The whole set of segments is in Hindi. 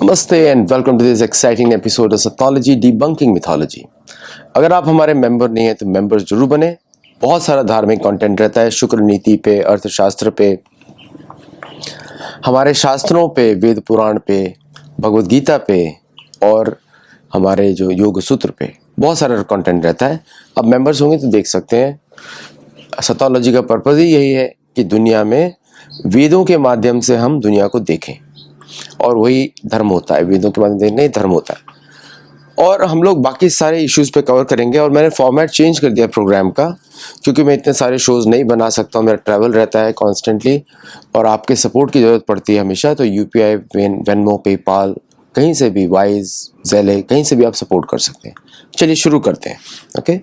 नमस्ते and welcome to this exciting episode of सतोलॉजी डिबंकिंग मिथोलॉजी। अगर आप हमारे मेंबर नहीं हैं तो मेंबर जरूर बने। बहुत सारा धार्मिक कंटेंट रहता है, शुक्र नीति पे, अर्थशास्त्र पे, हमारे शास्त्रों पे, वेद पुराण पे, भगवद गीता पे और हमारे जो योग सूत्र पे बहुत सारा कंटेंट रहता है। अब मेंबर्स होंगे तो देख सकते हैं। सतोलॉजी का पर्पज़ ही यही है कि दुनिया में वेदों के माध्यम से हम दुनिया को देखें, और वही धर्म होता है। वेदों के माध्यम से नहीं धर्म होता है। और हम लोग बाकी सारे इश्यूज पे कवर करेंगे। और मैंने फॉर्मेट चेंज कर दिया प्रोग्राम का, क्योंकि मैं इतने सारे शोज नहीं बना सकता हूँ। मेरा ट्रैवल रहता है कॉन्स्टेंटली और आपके सपोर्ट की ज़रूरत पड़ती है हमेशा। तो यूपीआई, वेनमो, पेपाल, कहीं से भी, वाइज, ज़ेले, कहीं से भी आप सपोर्ट कर सकते हैं। चलिए शुरू करते हैं। ओके।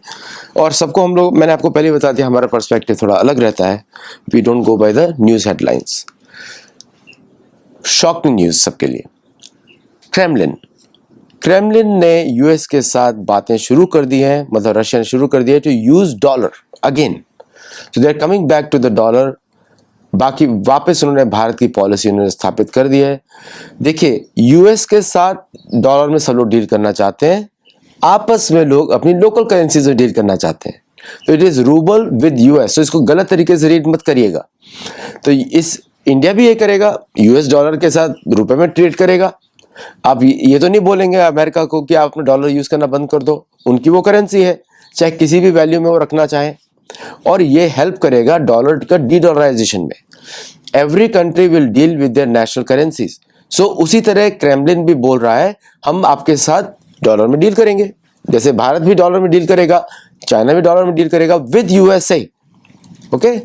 और सबको हम लोग, मैंने आपको पहले बता दिया, हमारा पर्सपेक्टिव थोड़ा अलग रहता है। We don't go by the news headlines. Shocking news सबके लिए। क्रेमलिन ने यूएस के साथ बातें शुरू कर दी हैं, मतलब रशिया ने शुरू कर दिया to use dollar again. So they are coming back to the dollar. बाकी वापस उन्होंने भारत की पॉलिसी उन्होंने स्थापित कर दी है। देखिए, यूएस के साथ डॉलर में सब लोग डील करना चाहते हैं, आपस में लोग अपनी लोकल करेंसी से डील करना चाहते हैं। तो it is rouble with US. तो इसको गलत तरीके से रीड मत करिएगा। तो इस इंडिया भी ये करेगा, यूएस डॉलर के साथ रुपए में ट्रेड करेगा। आप ये तो नहीं बोलेंगे अमेरिका को कि आप अपना डॉलर यूज करना बंद कर दो। उनकी वो करेंसी है, चाहे किसी भी वैल्यू में वो रखना चाहें। और ये हेल्प करेगा डॉलर का डी डॉलराइजेशन में। Every country will deal with their national currencies. So उसी तरह क्रेमलिन भी बोल रहा है हम आपके साथ डॉलर में डील करेंगे। जैसे भारत भी डॉलर में डील करेगा, चाइना भी डॉलर में डील करेगा विद यूएसए। ओके।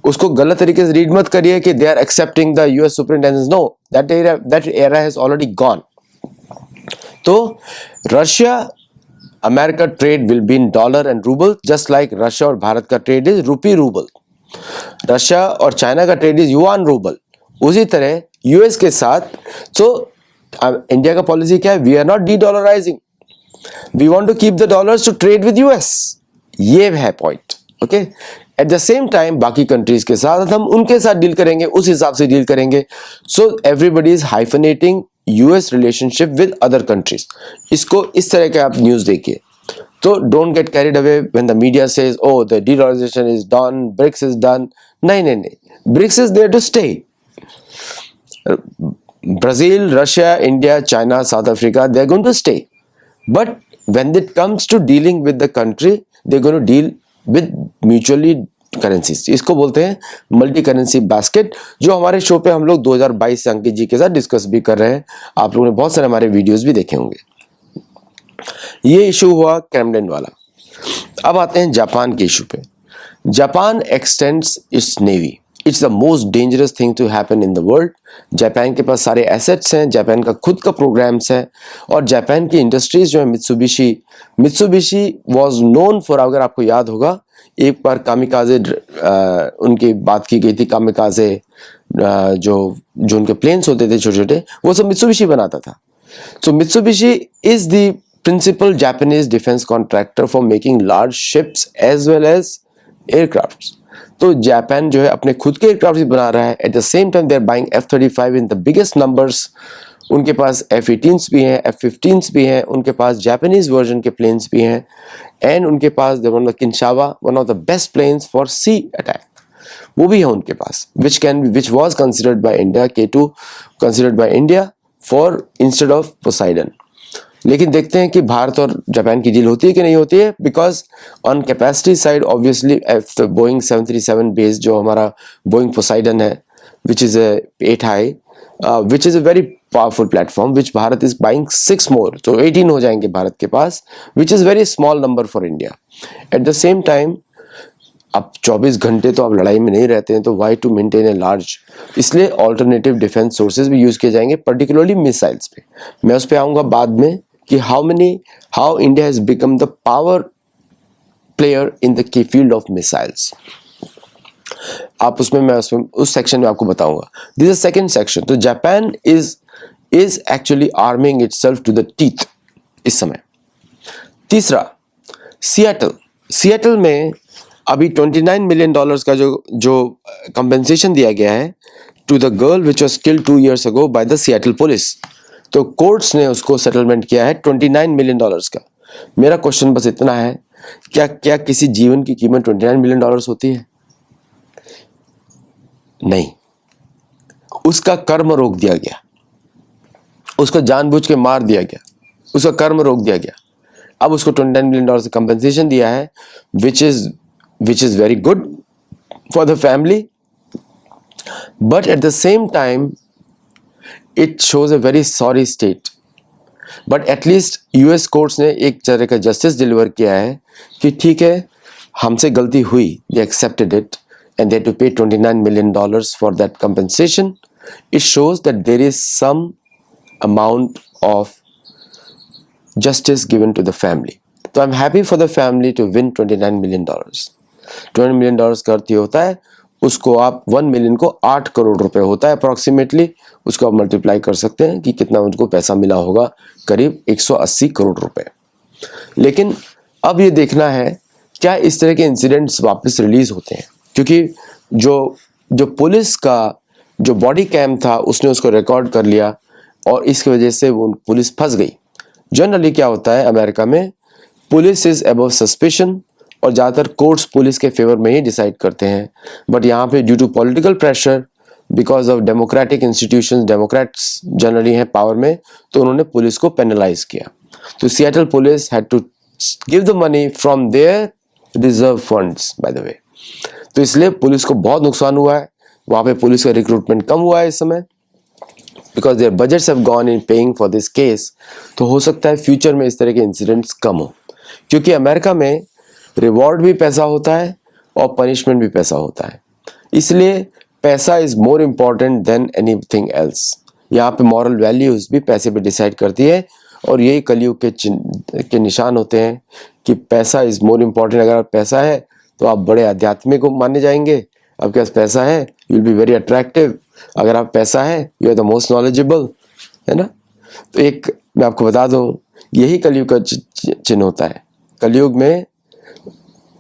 उसको गलत तरीके से रीड मत करिए कि they are accepting the US superintendence. No, that era has already gone. तो Russia America trade will be in dollar and rouble, just like Russia और भारत का trade is rupee rouble. Russia और चाइना का ट्रेड इज युआन रूबल। उसी तरह यूएस के साथ। तो इंडिया का पॉलिसी क्या है? We are not de dollarising, we want to keep the dollars to trade with US. ये है point. Okay. At the same time बाकी कंट्रीज के साथ हम उनके साथ डील करेंगे, उस हिसाब से डील करेंगे। So everybody is hyphenating US relationship with other countries. इसको इस तरह के आप न्यूज देखिए। तो don't get carried away when the media says oh the dedollarisation is done, BRICS is done. नहीं नहीं नहीं, BRICS is there to stay. Brazil, Russia, India, China, South Africa, they're going to stay. But when it comes to dealing with the country, they're going to deal with mutually currencies. इसको बोलते हैं मल्टी करेंसी बास्केट, जो हमारे शो पे हम लोग 2022 से अंकित जी के साथ डिस्कस भी कर रहे हैं। आप लोगों ने बहुत सारे हमारे वीडियोस भी देखे होंगे। ये इशू हुआ क्रेमलिन वाला। अब आते हैं जापान के इशू पे। Japan extends its navy. It's the most dangerous thing to happen in the world. Japan के पास सारे एसेट्स हैं, जापान का खुद का प्रोग्राम्स है। और जापान की इंडस्ट्रीज जो है, मित्सुबिशी वाज नोन फॉर, अगर आपको याद होगा, एक बार कामिकाजे उनकी बात की गई थी। कामिकाजे जो उनके प्लेन्स होते थे छोटे छोटे, वो सब मित्सुबिशी बनाता था। So Mitsubishi is the principal Japanese defence contractor for making large ships as well as aircraft. तो जापान जो है अपने खुद के एयरक्राफ्ट बना रहा है। At the same time they are buying F-35 in the biggest numbers. उनके पास F-18s भी हैं, F-15s भी हैं, उनके पास जापानीज वर्जन के प्लेन्स भी हैं। एंड उनके पास किंशावा, one of the best planes for C attack, वो भी है उनके पास, which was considered by India, K2 considered by India for instead of Poseidon। लेकिन देखते हैं कि भारत और जापान की डील होती है कि नहीं होती है। Because on capacity side obviously Boeing 737 based जो हमारा बोइंग पोसाइडन है, which is 8 I, which is a very powerful platform, which Bharat is buying 6 more, तो 18 हो जाएंगे भारत के पास, which is very small number for India. At the same time अब 24 घंटे तो आप लड़ाई में नहीं रहते हैं, तो why to maintain a large, इसलिए ऑल्टरनेटिव डिफेंस सोर्सेज भी यूज किए जाएंगे, पर्टिकुलरली मिसाइल्स पे। मैं उस पर आऊंगा बाद में कि how India has become the power player in the key field of missiles. आप मैं उस सेक्शन में आपको बताऊंगा। This is second section. तो Japan is actually arming itself to the teeth इस समय। तीसरा, सिएटल में अभी $29 मिलियन का जो कंपेंसेशन दिया गया है to the girl which was killed 2 years ago by the Seattle police. तो कोर्ट्स ने उसको सेटलमेंट किया है $29 मिलियन का। मेरा क्वेश्चन बस इतना है, क्या किसी जीवन की कीमत $29 मिलियन होती है? नहीं, उसका कर्म रोक दिया गया, उसको जानबूझ के मार दिया गया, उसका कर्म रोक दिया गया। अब उसको $29 मिलियन से कंपनसेशन दिया है, which is very good for the family, but at the same time it shows a very sorry state. But at least US courts ने एक तरह का जस्टिस डिलीवर किया है कि ठीक है, हमसे गलती हुई, they accepted it and they had to pay $29 million for that compensation. It shows that there is some amount of justice given to the family. So I'm happy for the family to win $29 million. $20 million का अर्थ ये होता है, उसको आप 1 मिलियन को 8 करोड़ रुपए होता है अप्रॉक्सीमेटली, उसको आप मल्टीप्लाई कर सकते हैं कि कितना उनको पैसा मिला होगा, करीब 180 करोड़ रुपए। लेकिन अब ये देखना है क्या इस तरह के इंसिडेंट्स वापस रिलीज होते हैं, क्योंकि जो पुलिस का जो बॉडी कैम था उसने उसको रिकॉर्ड कर लिया और इसकी वजह से वो पुलिस फंस गई। जनरली क्या होता है अमेरिका में, पुलिस इज अबव सस्पिशन और ज़्यादातर कोर्ट्स पुलिस के फेवर में ही डिसाइड करते हैं। बट यहाँ पे due to political pressure, because of democratic institutions, democrats generally हैं पावर में, तो उन्होंने पुलिस को पेनलाइज किया। तो Seattle police had to give the money from their reserve funds by the way. तो इसलिए पुलिस को बहुत नुकसान हुआ है, वहाँ पे पुलिस का रिक्रूटमेंट कम हुआ है इस समय, because their budgets have gone in paying for this case. तो हो सकता है फ्यूचर में इस तरह के इंसिडेंट्स कम हो, क्योंकि अमेरिका में रिवॉर्ड भी पैसा होता है और पनिशमेंट भी पैसा होता है, इसलिए पैसा is more important than anything else. यहाँ पे मॉरल वैल्यूज भी पैसे पे डिसाइड करती है और यही कलयुग के निशान होते हैं कि पैसा इज मोर इम्पॉर्टेंट। अगर पैसा है तो आप बड़े आध्यात्मिक माने जाएंगे, आपके पास पैसा है you will be very attractive, अगर आप पैसा है you are the most knowledgeable, है ना। तो एक मैं आपको बता दूं, यही कलयुग का चिन्ह होता है। कलयुग में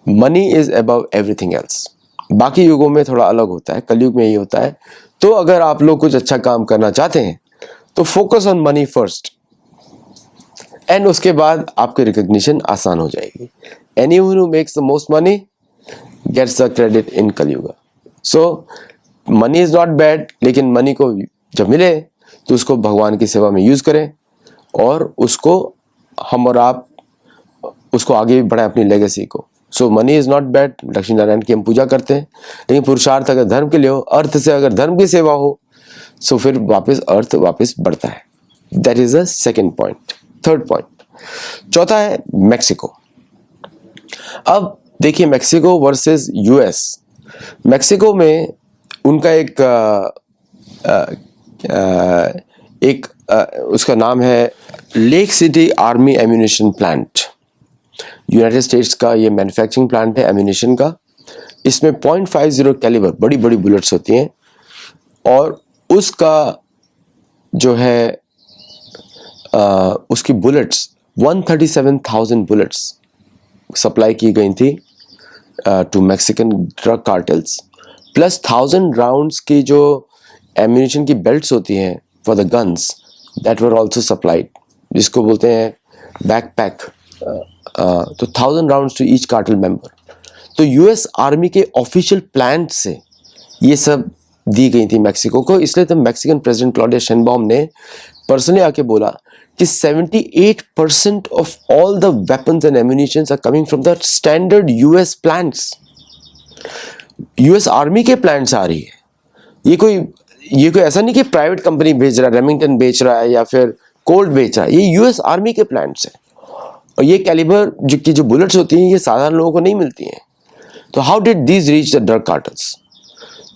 money is above everything else, बाकी युगों में थोड़ा अलग होता है, कलयुग में यही होता है। तो अगर आप लोग कुछ अच्छा काम करना चाहते हैं तो focus on money first, and उसके बाद आपकी रिकॉग्निशन आसान हो जाएगी। Anyone who makes the most money gets the credit in Kaliyuga. So money is not bad, लेकिन मनी को जब मिले तो उसको भगवान की सेवा में यूज करें और उसको हम और आप उसको आगे बढ़ाएं अपनी लेगेसी को। So money is not bad, Lakshmi Narayan की हम पूजा करते हैं, लेकिन पुरुषार्थ अगर धर्म के लिए हो, अर्थ से अगर धर्म की सेवा हो, सो फिर वापस अर्थ वापस बढ़ता है। That is the second point. Third point, चौथा है मैक्सिको। अब देखिए मैक्सिको वर्सेस यूएस। मैक्सिको में उनका उसका नाम है lake city army ammunition plant. United states का ये मैन्युफैक्चरिंग प्लांट है एम्यूनिशन का। इसमें .50 कैलिबर बड़ी बड़ी बुलेट्स होती हैं और उसका जो है उसकी बुलेट्स 137,000 बुलेट्स सप्लाई की गई थी to Mexican drug cartels, plus 1000 rounds की जो एम्यूनिशन की बेल्ट्स होती हैं for the guns, that were also supplied, जिसको बोलते हैं बैकपैक। तो 1000 rounds to each cartel member. तो यूएस आर्मी के ऑफिशियल प्लांट से ये सब दी गई थी मैक्सिको को। इसलिए तो मैक्सिकन प्रेसिडेंट क्लॉडिया शेनबाउम ने पर्सनली आके बोला कि 78% of all the weapons and ammunitions are coming from the standard US plants. US army के प्लांट्स आ रही है। ये कोई ऐसा नहीं कि प्राइवेट कंपनी भेज रहा है, रेमिंगटन बेच रहा है या फिर कोल्ट बेच रहा है, ये यूएस आर्मी के प्लांट्स हैं। और ये कैलिबर जो बुलेट्स होती हैं ये साधारण लोगों को नहीं मिलती हैं। तो how did these reach the drug cartels?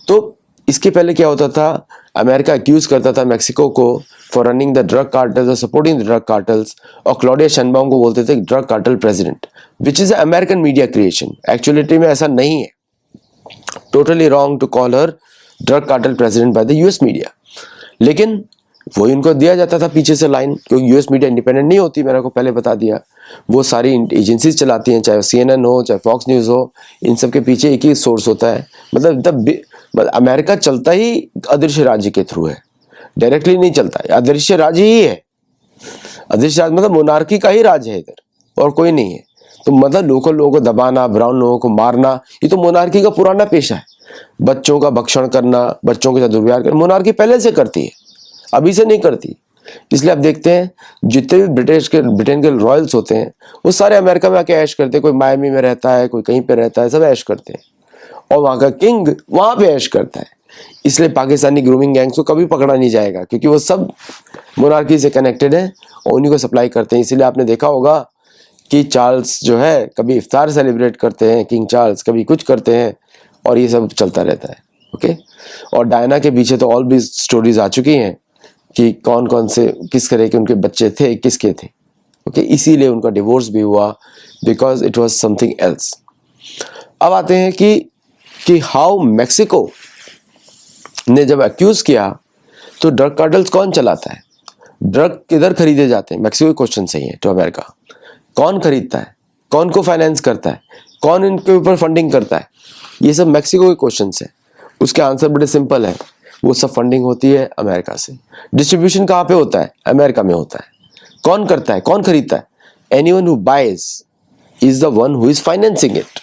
तो इसके पहले क्या होता था, अमेरिका एक्यूज करता था मैक्सिको को for running the drug cartels और सपोर्टिंग द ड्रग कार्टल्स, और क्लॉडिया शेनबाउम को बोलते थे drug cartel president, which is American media creation. Actuality में ऐसा नहीं है, totally wrong to call her drug cartel president by the US media. लेकिन वही उनको दिया जाता था पीछे से लाइन, क्योंकि यूएस मीडिया इंडिपेंडेंट नहीं होती, मैंने आपको पहले बता दिया। वो सारी एजेंसीज चलाती हैं, चाहे CNN हो चाहे फॉक्स न्यूज़ हो, इन सब के पीछे एक ही सोर्स होता है। मतलब अमेरिका चलता ही अदृश्य राज्य के थ्रू है। डायरेक्टली नहीं चलता है, अदृश्य राज ही है। अदृश्य राज मतलब मोनार्की का ही राज है इधर, और कोई नहीं है। तो मतलब लोकल लोगों को दबाना, ब्राउन लोगों को मारना, ये तो मोनार्की का पुराना पेशा है। बच्चों का भक्षण करना, बच्चों के साथ दुर्व्यवहार करना, मोनार्की पहले से करती है, अभी से नहीं करती। इसलिए आप देखते हैं जितने भी ब्रिटेन के रॉयल्स होते हैं वो सारे अमेरिका में आके ऐश करते हैं। कोई मायामी में रहता है, कोई कहीं पे रहता है, सब ऐश करते हैं, और वहां का किंग वहां पे ऐश करता है। इसलिए पाकिस्तानी ग्रूमिंग गैंग्स को कभी पकड़ा नहीं जाएगा, क्योंकि वो सब मोनार्की से कनेक्टेड है और उन्हीं को सप्लाई करते हैं। इसीलिए आपने देखा होगा कि चार्ल्स जो है कभी इफ्तार सेलिब्रेट करते हैं, किंग चार्ल्स कभी कुछ करते हैं, और ये सब चलता रहता है। ओके, और डायना के पीछे तो ऑल भी स्टोरीज आ चुकी हैं कि कौन कौन से किस तरह के उनके बच्चे थे, किसके थे। ओके, इसीलिए उनका डिवोर्स भी हुआ, because it was something else. अब आते हैं कि हाउ मैक्सिको ने जब एक्यूज किया तो ड्रग कार्टल्स कौन चलाता है, ड्रग किधर खरीदे जाते हैं, मैक्सिको क्वेश्चन सही है टू अमेरिका। कौन खरीदता है, कौन को फाइनेंस करता है, कौन इनके ऊपर फंडिंग करता है, ये सब मैक्सिको के क्वेश्चन है। उसके आंसर बड़े सिंपल है, वो सब फंडिंग होती है अमेरिका से। डिस्ट्रीब्यूशन कहाँ पे होता है, अमेरिका में होता है। कौन करता है, कौन खरीदता है, anyone who buys is the one who is financing it.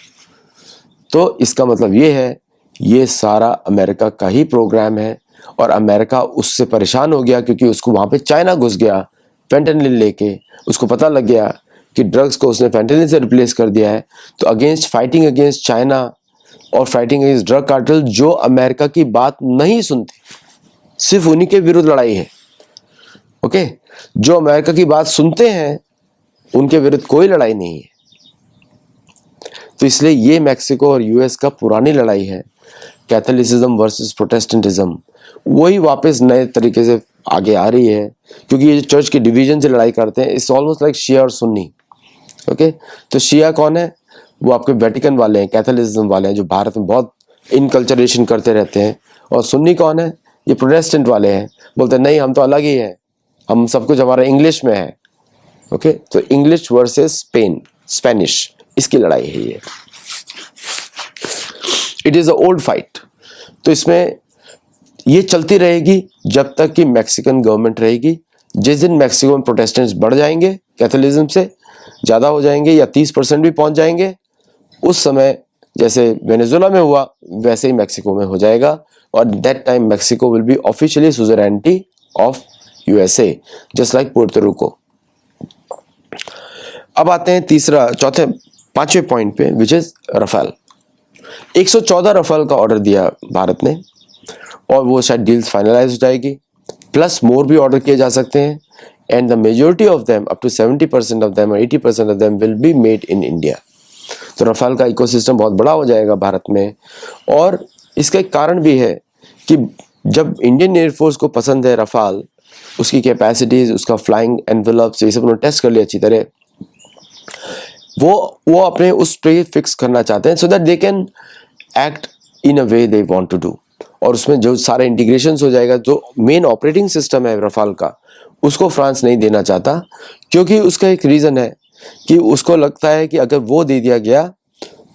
तो इसका मतलब ये है, ये सारा अमेरिका का ही प्रोग्राम है, और अमेरिका उससे परेशान हो गया क्योंकि उसको वहां पे चाइना घुस गया फेंटेनिल लेके। उसको पता लग गया कि ड्रग्स को उसने फेंटेनिल से रिप्लेस कर दिया है। तो अगेंस्ट फाइटिंग अगेंस्ट चाइना और फाइटिंग अगेंस्ट ड्रग कार्टेल, जो अमेरिका की बात नहीं सुनते, सिर्फ उन्हीं के विरुद्ध लड़ाई है। ओके, जो अमेरिका की बात सुनते हैं उनके विरुद्ध कोई लड़ाई नहीं है। तो इसलिए ये मैक्सिको और यूएस का पुरानी लड़ाई है, कैथोलिसिज्म वर्सेस प्रोटेस्टेंटिज्म, वही वापस नए तरीके से आगे आ रही है। क्योंकि ये जो चर्च के डिवीजन से लड़ाई करते हैं, इट्स ऑलमोस्ट लाइक शिया और सुन्नी। ओके, तो शिया कौन है, वो आपके वेटिकन वाले हैं, कैथोलिसिज्म वाले हैं, जो भारत में बहुत इनकल्चरेशन करते रहते हैं। और सुन्नी कौन है, ये प्रोटेस्टेंट वाले हैं, बोलते हैं नहीं हम तो अलग ही हैं, हम सब कुछ हमारा इंग्लिश में है। ओके, तो इंग्लिश वर्सेस स्पेनिश, इसकी लड़ाई है ये। It is a old fight. तो इसमें ये चलती रहेगी जब तक कि मैक्सिकन गवर्नमेंट रहेगी। जिस दिन मैक्सिको में प्रोटेस्टेंट्स बढ़ जाएंगे, कैथोलिज्म से ज़्यादा हो जाएंगे या 30% भी पहुंच जाएंगे, उस समय जैसे वेनेजुएला में हुआ वैसे ही मैक्सिको में हो जाएगा। और that time Mexico will be officially suzerainty of USA, just like Puerto Rico. अब आते हैं पांचवें पॉइंट पे, विच इज रफाल। 114 रफाल का ऑर्डर दिया भारत ने, और वो शायद डील्स फाइनलाइज हो जाएगी, प्लस मोर भी ऑर्डर किए जा सकते हैं। And the majority of them, up to 70% of them और 80% of them will be made in India. तो रफाल का इकोसिस्टम बहुत बड़ा हो जाएगा भारत में। और इसका एक कारण भी है कि जब इंडियन एयरफोर्स को पसंद है रफाल, उसकी कैपेसिटीज, उसका फ्लाइंग एनवेलप्स, ये सब उन्होंने टेस्ट कर लिया अच्छी तरह, वो अपने उस पे फिक्स करना चाहते हैं, so that they can act in a way they want to do. और उसमें जो सारे इंटीग्रेशंस हो जाएगा, जो मेन ऑपरेटिंग सिस्टम है रफाल का, उसको फ्रांस नहीं देना चाहता, क्योंकि उसका एक रीज़न है कि उसको लगता है कि अगर वो दे दिया गया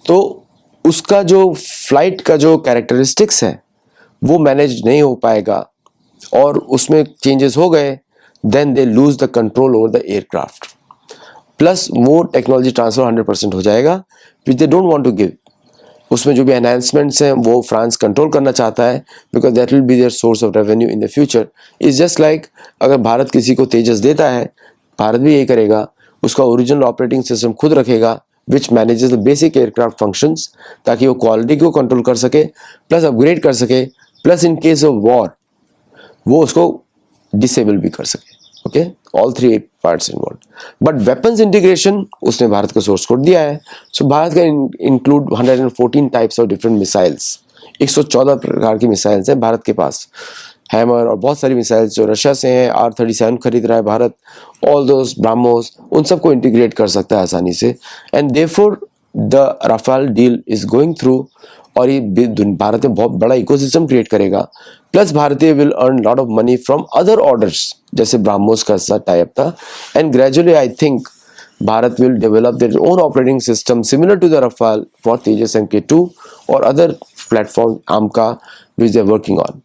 तो उसका जो फ्लाइट का जो कैरेक्टरिस्टिक्स है वो मैनेज नहीं हो पाएगा, और उसमें चेंजेस हो गए, then they lose the control over the aircraft. Plus वो टेक्नोलॉजी ट्रांसफर 100% हो जाएगा, which they don't want to give. उसमें जो भी एनहांसमेंट्स हैं वो फ्रांस कंट्रोल करना चाहता है, because that will be their source of revenue in the future. Is just like अगर भारत किसी को तेजस देता है, भारत भी यही करेगा, उसका ओरिजिनल ऑपरेटिंग सिस्टम खुद रखेगा, which manages the basic aircraft functions, ताकि वो क्वालिटी को कंट्रोल कर सके, प्लस अपग्रेड कर सके, plus in case of war वो उसको डिसेबल भी कर सके। Okay, all 3 parts involve. But weapons integration उसने भारत को सोर्स कोड दिया है। सो भारत का include 114 types of different missiles, 114 प्रकार की मिसाइल्स हैं भारत के पास, हैमर और बहुत सारी मिसाइल्स जो रशिया से हैं। R-37 खरीद रहा है भारत, ऑल दोस ब्राह्मोस, उन सबको इंटीग्रेट कर सकता है आसानी से। And therefore the Rafale deal is going through, और ये भारत में बहुत बड़ा इकोसिस्टम क्रिएट करेगा। Plus Bharatiya will earn lot of money from other orders, जैसे ब्राह्मोस का साथ टाई अप था। And gradually I think Bharat will develop their own operating system similar to the Rafale for Tejas MK2 और अदर प्लेटफॉर्म आर्म का which they are working on.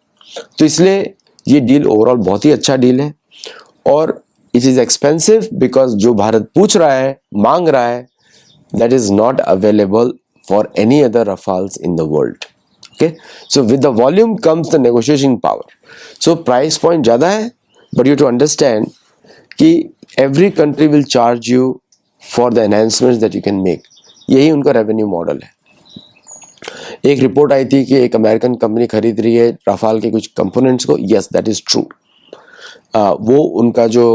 तो इसलिए ये डील ओवरऑल बहुत ही अच्छा डील है और इट इज़ एक्सपेंसिव बिकॉज जो भारत पूछ रहा है, मांग रहा है, that is not available for any other Rafales in the world. Okay, so with the volume comes the negotiation power. So price point ज़्यादा है, but you have to understand कि every country will charge you for the enhancements that you can make. यही उनका रेवेन्यू मॉडल है. एक रिपोर्ट आई थी कि एक अमेरिकन कंपनी खरीद रही है राफाल के कुछ कंपोनेंट्स को. Yes, that is true. वो उनका जो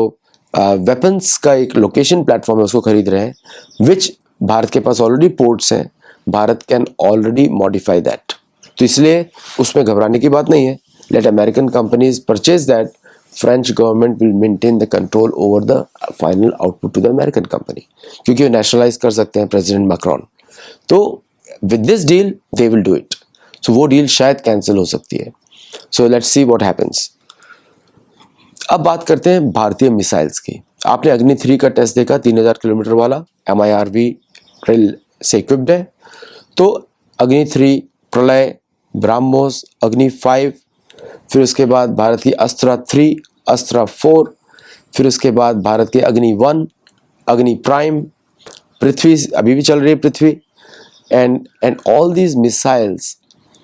वेपन्स का एक लोकेशन प्लेटफॉर्म है उसको खरीद रहे हैं, विच भारत के पास ऑलरेडी पोर्ट्स हैं. Bharat can already modify that. तो इसलिए उसमें घबराने की बात नहीं है. Let American companies purchase that. French government will maintain the control over the final output to the American company, क्योंकि वो नेशनलाइज कर सकते हैं प्रेसिडेंट मैक्रॉन. तो with this deal they will do it. So वो डील शायद कैंसिल हो सकती है. So let's see what happens. अब बात करते हैं भारतीय मिसाइल्स की. आपने अग्नि 3 का टेस्ट देखा, 3000 किलोमीटर वाला MIRV रेल से इक्विप्ड है. तो अग्नि 3, प्रलय, ब्रह्मोस, अग्नि 5, फिर उसके बाद भारत की अस्त्रा 3, अस्त्रा 4, फिर उसके बाद भारत के अग्नि 1, अग्नि प्राइम, पृथ्वी अभी भी चल रही है Prithvi, and all these missiles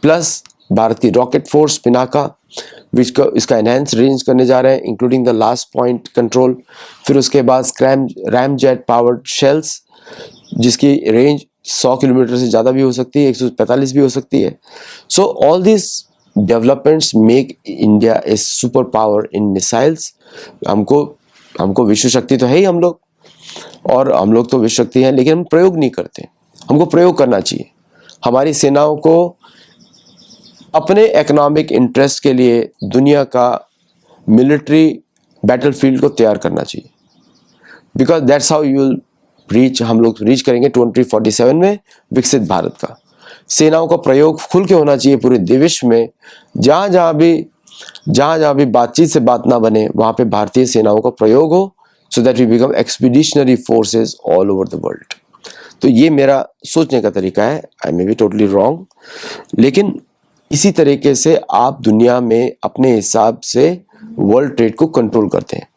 plus Bharat की रॉकेट फोर्स पिनाका विच का इसका एनहेंस रेंज करने जा रहे हैं, including the last point control. फिर उसके बाद रैम जेट पावर्ड शेल्स जिसकी रेंज 100 किलोमीटर से ज़्यादा भी हो सकती है, 145 भी हो सकती है. So all this developments make India A super power in missiles. हमको विश्व शक्ति तो है ही हम लोग, और हम लोग तो विश्व शक्ति हैं, लेकिन हम प्रयोग नहीं करते. हमको प्रयोग करना चाहिए. हमारी सेनाओं को अपने इकोनॉमिक इंटरेस्ट के लिए दुनिया का मिलिट्री बैटलफील्ड को तैयार करना चाहिए. Because that's how you will reach. हम लोग रीच करेंगे 2047 में विकसित भारत का. सेनाओं का प्रयोग खुल के होना चाहिए पूरे विश्व में. जहाँ जहाँ भी बातचीत से बात ना बने वहाँ पे भारतीय सेनाओं का प्रयोग हो, so that we become expeditionary forces all over the world. तो ये मेरा सोचने का तरीका है. I may be totally wrong, लेकिन इसी तरीके से आप दुनिया में अपने हिसाब से वर्ल्ड ट्रेड को कंट्रोल करते हैं.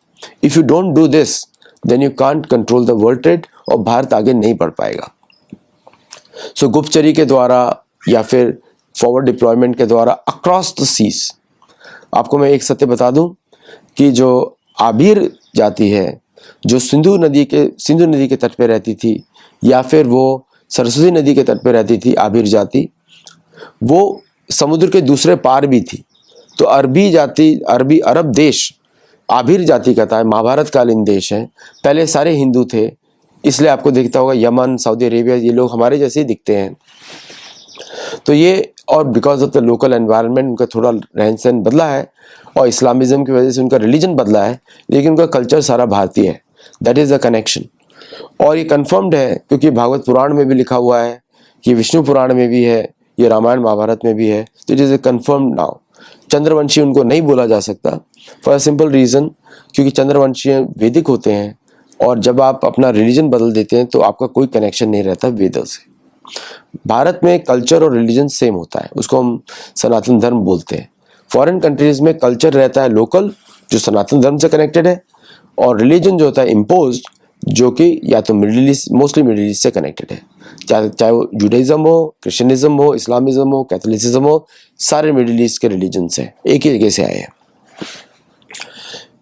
If you don't do this then you can't control the world trade, और भारत आगे नहीं बढ़ पाएगा. सो गुप्तचरी के द्वारा या फिर फॉरवर्ड डिप्लॉयमेंट के द्वारा अक्रॉस द सीज. आपको मैं एक सत्य बता दूं कि जो आबिर जाति है, जो सिंधु नदी के तट पे रहती थी, या फिर वो सरस्वती नदी के तट पे रहती थी, आबिर जाति, वो समुद्र के दूसरे पार भी थी. तो अरब देश आबिर जाति का था. महाभारत कालीन देश है. पहले सारे हिंदू थे, इसलिए आपको दिखता होगा यमन, सऊदी अरेबिया, ये लोग हमारे जैसे ही दिखते हैं. तो ये, और because of the local environment उनका थोड़ा रहन सहन बदला है, और इस्लामिज्म की वजह से उनका रिलीजन बदला है, लेकिन उनका कल्चर सारा भारतीय है. That is the connection. और ये कन्फर्म्ड है क्योंकि भागवत पुराण में भी लिखा हुआ है, ये विष्णु पुराण में भी है, ये रामायण महाभारत में भी है. तो it is a confirmed now. Chandravanshi उनको नहीं बोला जा सकता फॉर अ सिंपल रीजन, क्योंकि चंद्रवंशी वैदिक होते हैं, और जब आप अपना रिलीजन बदल देते हैं तो आपका कोई कनेक्शन नहीं रहता वेदों से. भारत में कल्चर और रिलीजन सेम होता है, उसको हम सनातन धर्म बोलते हैं. फॉरेन कंट्रीज में कल्चर रहता है लोकल, जो सनातन धर्म से कनेक्टेड है, और रिलीजन जो होता है इम्पोज्ड, जो कि या तो middle east, mostly middle east से कनेक्टेड है. चाहे वो जुडाइज्म हो, क्रिश्चियनिज्म हो, इस्लामिज्म हो, कैथोलिसिज्म हो, सारे मिडिल ईस्ट के रिलीजन से एक ही जगह से आए हैं.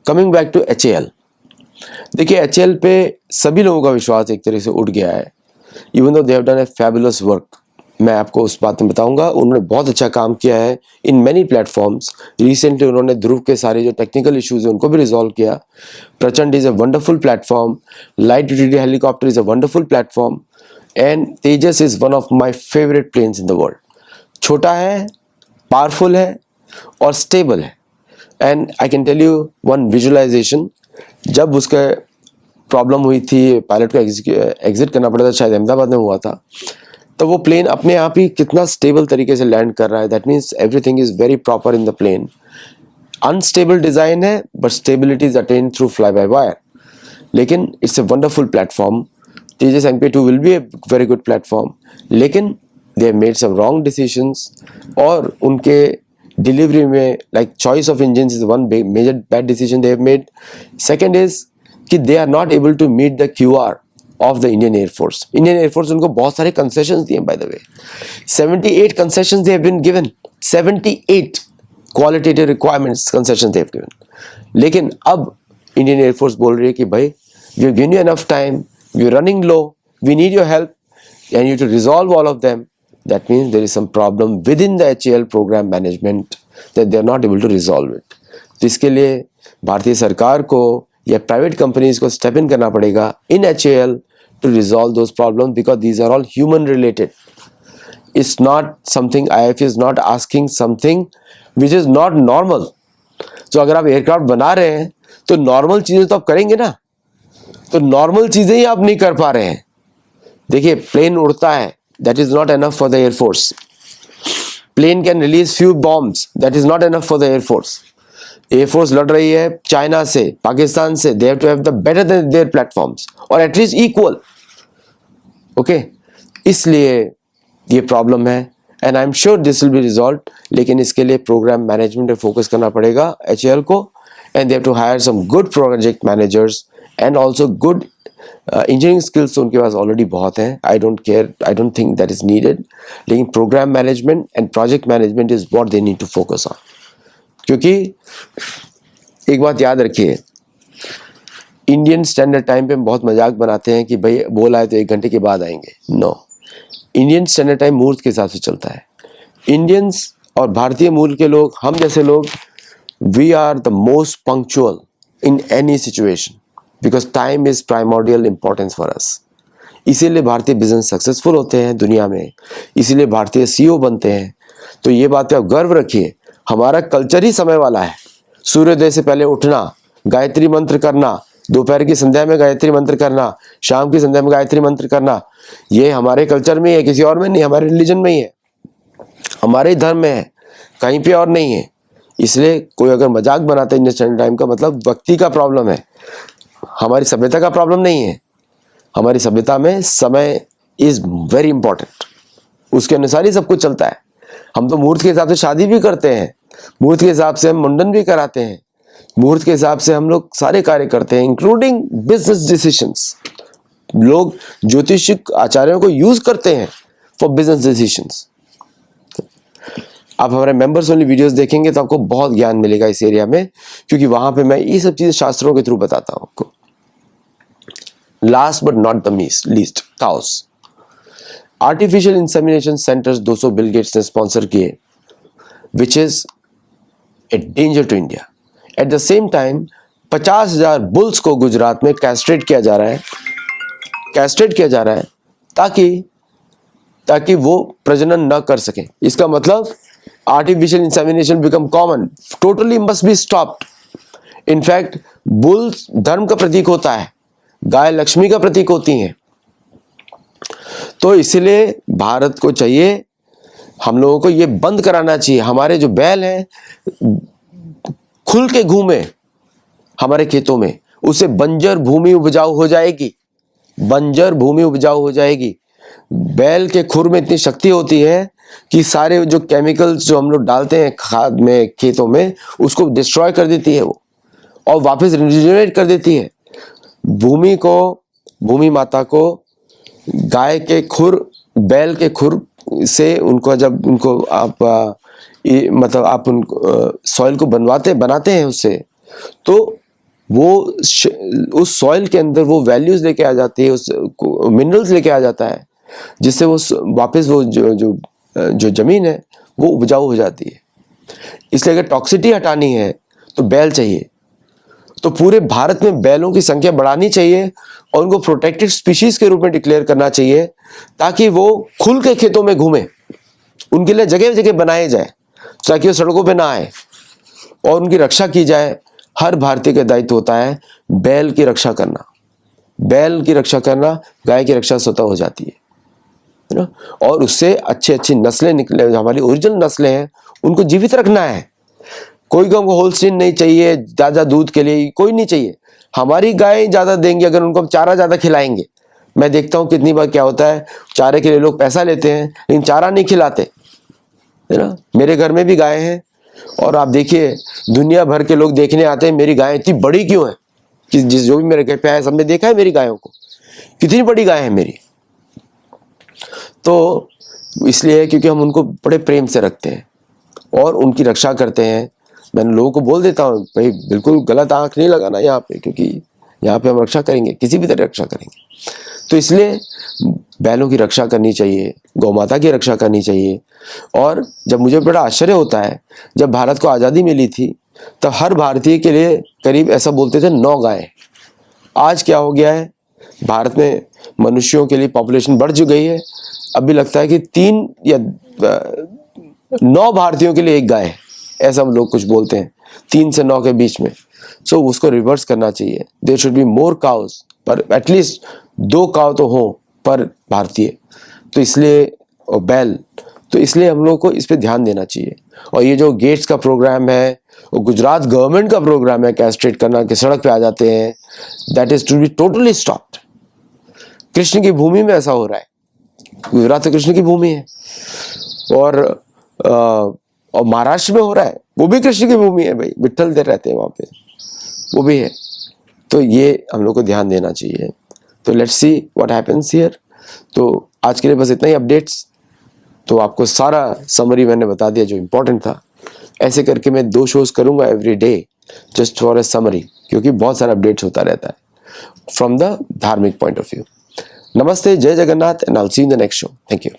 Coming back to HAL. देखिए HAL पे सभी लोगों का विश्वास एक तरह से उठ गया है. Even though they have done A fabulous work. मैं आपको उस बात में बताऊंगा, उन्होंने बहुत अच्छा काम किया है इन मैनी प्लेटफॉर्म्स. रिसेंटली उन्होंने ध्रुव के सारे जो टेक्निकल इश्यूज हैं उनको भी रिजॉल्व किया. Prachand is a wonderful platform. Light utility helicopter is a wonderful platform. And Tejas is one of my favourite planes in the world. छोटा है, पावरफुल है, और स्टेबल है. And I can tell you one visualisation. जब उसका प्रॉब्लम हुई थी, पायलट को एग्जिट करना पड़ा था, शायद अहमदाबाद में हुआ था, तो वो प्लेन अपने आप ही कितना स्टेबल तरीके से लैंड कर रहा है. That means everything is very proper in the plane. Unstable design है, but stability is attend through fly by wire. लेकिन it's a wonderful platform. Tejas MP2 will be a very good platform, लेकिन they have made some wrong decisions, और उनके डिलीवरी में, like choice of engine is one major bad decision they have made. Second is कि they are not able to meet the QR of the Indian air force. Indian air force उनको बहुत सारे कंसेशंस दिए by the way. 78 concessions they have been given. 78 qualitative requirements concessions they have given. लेकिन अब इंडियन एयरफोर्स बोल रही है कि भाई we have given you enough time, we are running low, we need your help and you to resolve all of them. That means there is some problem within the HAL program management that they are not able to resolve it. तो इसके लिए भारतीय सरकार को या प्राइवेट कंपनीज को स्टेप इन करना पड़ेगा in HAL to resolve those problems because these are all human related. It's not something, IAF is not asking something which is not normal. तो अगर आप एयरक्राफ्ट बना रहे हैं तो नॉर्मल चीजें तो आप करेंगे ना, तो नॉर्मल चीजें ही आप नहीं कर पा रहे हैं. देखिए प्लेन उड़ता है, that is not enough for the air force. Plane can release few bombs, that is not enough for the air force. Air force लड़ रही है चाइना से, पाकिस्तान से, they have to have the better than their platforms और एटलीस्ट इक्वल. ओके, इसलिए ये प्रॉब्लम है and I am sure this will be resolve. लेकिन इसके लिए प्रोग्राम मैनेजमेंट पे फोकस करना पड़ेगा HAL को, and they have to hire some good project managers and also good engineering skills. तो उनके पास ऑलरेडी बहुत हैं. I don't think that is needed. लेकिन program management and project management is what they need to focus on. क्योंकि एक बात याद रखिए, इंडियन स्टैंडर्ड टाइम पे हम बहुत मजाक बनाते हैं कि भाई बोल आए तो 1 घंटे के बाद आएंगे. नो, इंडियन स्टैंडर्ड टाइम मुहूर्त के हिसाब से चलता है. इंडियंस और भारतीय मूल के लोग, हम जैसे लोग, we are the most punctual in any situation because time is primordial importance for us. इसीलिए भारतीय बिजनेस सक्सेसफुल होते हैं दुनिया में, इसीलिए भारतीय CEO बनते हैं. तो ये बात पे आप गर्व रखिए, हमारा कल्चर ही समय वाला है. सूर्योदय से पहले उठना, गायत्री मंत्र करना, दोपहर की संध्या में गायत्री मंत्र करना, शाम की संध्या में गायत्री मंत्र करना, ये हमारे कल्चर में है, किसी और में नहीं. हमारे रिलीजन में ही है, हमारे धर्म में है, कहीं पे और नहीं है. इसलिए कोई अगर मजाक बनाता है इंडियन स्टैंडर्ड टाइम का, मतलब व्यक्ति का प्रॉब्लम है, हमारी सभ्यता का प्रॉब्लम नहीं है. हमारी सभ्यता में समय इज वेरी इंपॉर्टेंट, उसके अनुसार ही सब कुछ चलता है. हम तो मुहूर्त के हिसाब से शादी भी करते हैं, मुहूर्त के हिसाब से हम मुंडन भी कराते हैं, मुहूर्त के हिसाब से हम लोग सारे कार्य करते हैं इंक्लूडिंग बिजनेस डिसीजंस. लोग ज्योतिषिक आचार्यों को यूज करते हैं फॉर बिजनेस डिसीजंस. आप हमारे मेंबर्स ओनली वीडियोस देखेंगे तो आपको बहुत ज्ञान मिलेगा इस एरिया में, क्योंकि वहां पे मैं ये सब चीजें शास्त्रों के थ्रू बताता हूं आपको. Last but not the least, cows. Artificial insemination centres 200 Bill Gates ने स्पॉन्सर किए, which is a danger to India. At the same time 50,000 bulls को गुजरात में कैस्ट्रेट किया जा रहा है ताकि वो प्रजनन न कर सके. इसका मतलब artificial insemination become common, totally must be stopped. In fact bulls धर्म का प्रतीक होता है, गाय लक्ष्मी का प्रतीक होती हैं. तो इसलिए भारत को चाहिए, हम लोगों को ये बंद कराना चाहिए. हमारे जो बैल हैं खुल के घूमे हमारे खेतों में, उससे बंजर भूमि उपजाऊ हो जाएगी. बैल के खुर में इतनी शक्ति होती है कि सारे जो केमिकल्स जो हम लोग डालते हैं खाद में, खेतों में, उसको डिस्ट्रॉय कर देती है वो, और वापस रिजेनरेट कर देती है. भूमि माता को गाय के खुर, बैल के खुर से उनको, जब उनको आप मतलब आप उनको सॉइल को बनाते हैं उससे, तो वो उस सॉइल के अंदर वो वैल्यूज लेके आ जाती है, उस मिनरल्स लेके आ जाता है, जिससे वो वापस वो जो जमीन है वो उपजाऊ हो जाती है. इसलिए अगर टॉक्सिटी हटानी है तो बैल चाहिए. तो पूरे भारत में बैलों की संख्या बढ़ानी चाहिए और उनको प्रोटेक्टेड स्पीशीज के रूप में डिक्लेयर करना चाहिए, ताकि वो खुल के खेतों में घूमे. उनके लिए जगह जगह बनाए जाए ताकि वो सड़कों पे ना आए और उनकी रक्षा की जाए. हर भारतीय का दायित्व होता है बैल की रक्षा करना. गाय की रक्षा स्वतः हो जाती है ना. और उससे अच्छी नस्लें निकले, हमारी ओरिजिनल नस्लें हैं, उनको जीवित रखना है. कोई को हमको होल्स्टीन नहीं चाहिए ज्यादा दूध के लिए, कोई नहीं चाहिए. हमारी गाय ज्यादा देंगी अगर उनको हम चारा ज्यादा खिलाएंगे. मैं देखता हूँ कितनी बार क्या होता है, चारे के लिए लोग पैसा लेते हैं लेकिन चारा नहीं खिलाते, है ना. मेरे घर में भी गाय हैं, और आप देखिए दुनिया भर के लोग देखने आते हैं मेरी गाय इतनी बड़ी क्यों है, कि जिस जो भी मेरे घर पे आया सबने देखा है मेरी गायों को, कितनी बड़ी गाय है मेरी। तो इसलिए क्योंकि हम उनको बड़े प्रेम से रखते हैं और उनकी रक्षा करते हैं। मैंने लोगों को बोल देता हूँ भाई बिल्कुल गलत आंख नहीं लगाना यहाँ पे, क्योंकि यहाँ पे हम रक्षा करेंगे, किसी भी तरह रक्षा करेंगे। तो इसलिए बैलों की रक्षा करनी चाहिए, गौ माता की रक्षा करनी चाहिए। और जब मुझे बड़ा आश्चर्य होता है, जब भारत को आज़ादी मिली थी तब हर भारतीय के लिए करीब ऐसा बोलते थे 9 गायें। आज क्या हो गया है, भारत में मनुष्यों के लिए पॉपुलेशन बढ़ चुकी है, अभी लगता है कि 3 या 9 भारतीयों के लिए 1 गाय है, ऐसा हम लोग कुछ बोलते हैं, 3 से 9 के बीच में। सो उसको रिवर्स करना चाहिए। There should be more cows, पर एटलीस्ट 2 काव तो हो पर भारतीय। तो इसलिए और बैल, तो इसलिए हम लोग को इस पे ध्यान देना चाहिए। और ये जो गेट्स का प्रोग्राम है और गुजरात गवर्नमेंट का प्रोग्राम है कैस्ट्रेट करना, कि सड़क पे आ जाते हैं, that is to be totally stopped. Krishna की भूमि में ऐसा हो रहा है, गुजरात तो कृष्ण की भूमि है, और महाराष्ट्र में हो रहा है, वो भी कृष्ण की भूमि है भाई, विट्ठल दे रहते हैं वहां पे, वो भी है। तो ये हम लोग को ध्यान देना चाहिए। तो let's see what happens here. तो आज के लिए बस इतना ही अपडेट्स। तो आपको सारा समरी मैंने बता दिया जो इम्पोर्टेंट था। ऐसे करके मैं 2 शोज करूंगा every day just for a summary, क्योंकि बहुत सारा अपडेट्स होता रहता है फ्रॉम द धार्मिक पॉइंट ऑफ व्यू। नमस्ते, जय Jagannath, and I will see you in the next show. Thank you.